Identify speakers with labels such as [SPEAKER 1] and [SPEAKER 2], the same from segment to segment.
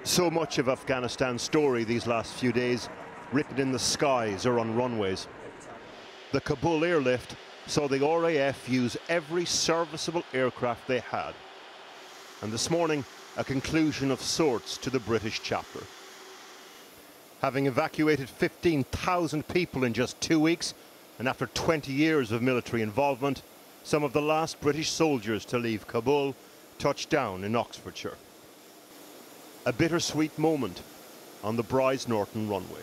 [SPEAKER 1] So much of Afghanistan's story these last few days written in the skies or on runways. The Kabul airlift saw the RAF use every serviceable aircraft they had. And this morning, a conclusion of sorts to the British chapter. Having evacuated 15,000 people in just 2 weeks, and after 20 years of military involvement, some of the last British soldiers to leave Kabul touched down in Oxfordshire. A bittersweet moment on the Brize Norton runway.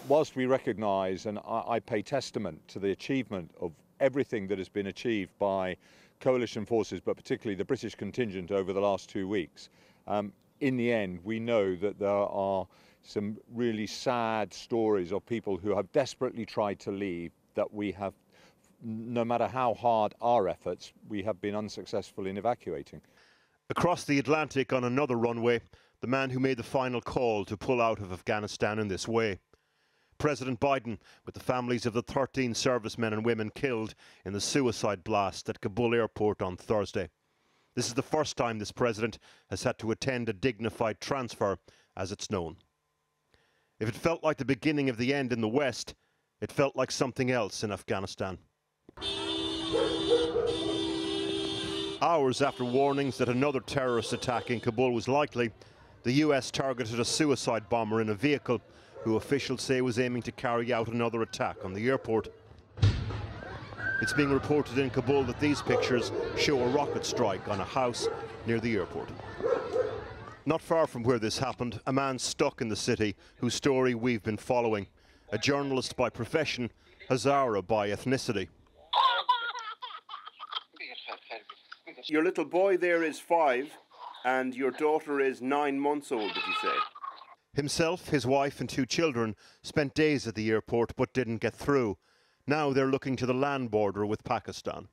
[SPEAKER 2] Whilst we recognise and I pay testament to the achievement of everything that has been achieved by coalition forces, but particularly the British contingent over the last 2 weeks, in the end we know that there are some really sad stories of people who have desperately tried to leave, that we have, no matter how hard our efforts, we have been unsuccessful in evacuating.
[SPEAKER 1] Across the Atlantic on another runway, the man who made the final call to pull out of Afghanistan in this way. President Biden with the families of the 13 servicemen and women killed in the suicide blast at Kabul airport on Thursday. This is the first time this president has had to attend a dignified transfer, as it's known. If it felt like the beginning of the end in the West, it felt like something else in Afghanistan. Hours after warnings that another terrorist attack in Kabul was likely, the US targeted a suicide bomber in a vehicle who officials say was aiming to carry out another attack on the airport. It's being reported in Kabul that these pictures show a rocket strike on a house near the airport. Not far from where this happened, a man stuck in the city whose story we've been following. A journalist by profession, Hazara by ethnicity. Your little boy there is 5 and your daughter is 9 months old, did you say? Himself, his wife and 2 children spent days at the airport but didn't get through. Now they're looking to the land border with Pakistan.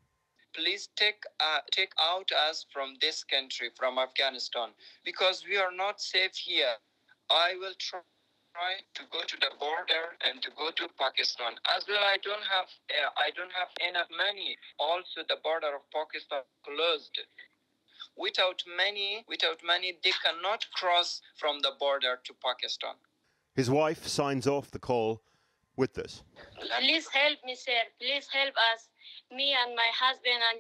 [SPEAKER 3] Please take out us from this country, from Afghanistan, because we are not safe here. I will try to go to the border and to go to Pakistan. As well, I don't have enough money. Also, the border of Pakistan closed. Without money, they cannot cross from the border to Pakistan.
[SPEAKER 1] His wife signs off the call with this.
[SPEAKER 4] Please help me, sir. Please help us. Me and my husband and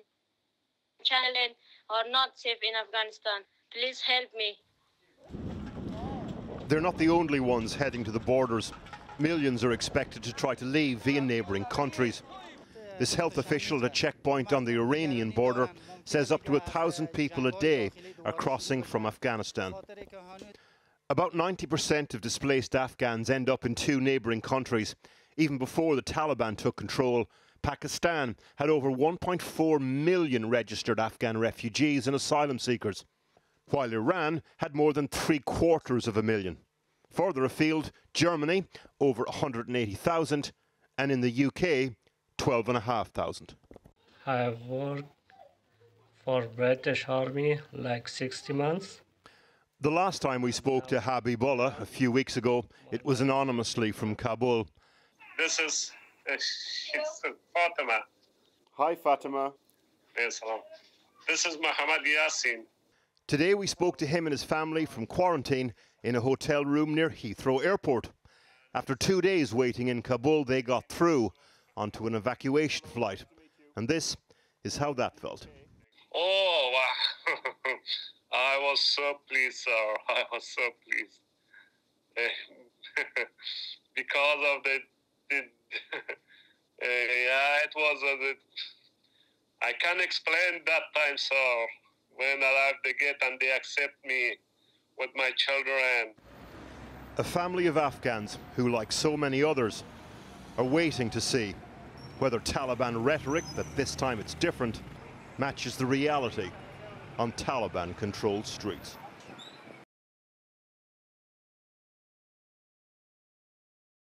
[SPEAKER 4] child are not safe in Afghanistan. Please help me.
[SPEAKER 1] They're not the only ones heading to the borders. Millions are expected to try to leave via neighbouring countries. This health official at a checkpoint on the Iranian border says up to 1,000 people a day are crossing from Afghanistan. About 90% of displaced Afghans end up in 2 neighbouring countries. Even before the Taliban took control, Pakistan had over 1.4 million registered Afghan refugees and asylum seekers, while Iran had more than 750,000. Further afield, Germany, over 180,000, and in the UK, 12,500.
[SPEAKER 5] I have worked for British Army like 60 months.
[SPEAKER 1] The last time we spoke to Habibullah a few weeks ago, it was anonymously from Kabul.
[SPEAKER 6] This is Fatima.
[SPEAKER 1] Hi, Fatima.
[SPEAKER 6] Yes, hello. This is Muhammad Yassin.
[SPEAKER 1] Today we spoke to him and his family from quarantine in a hotel room near Heathrow Airport. After 2 days waiting in Kabul, they got through onto an evacuation flight. And this is how that felt.
[SPEAKER 6] Oh, wow. I was so pleased, sir. I was so pleased. Because of the yeah, it was I can't explain that time, sir. When I arrived the gate and they accept me with my children.
[SPEAKER 1] A family of Afghans who, like so many others, are waiting to see whether Taliban rhetoric, that this time it's different, matches the reality on Taliban-controlled streets.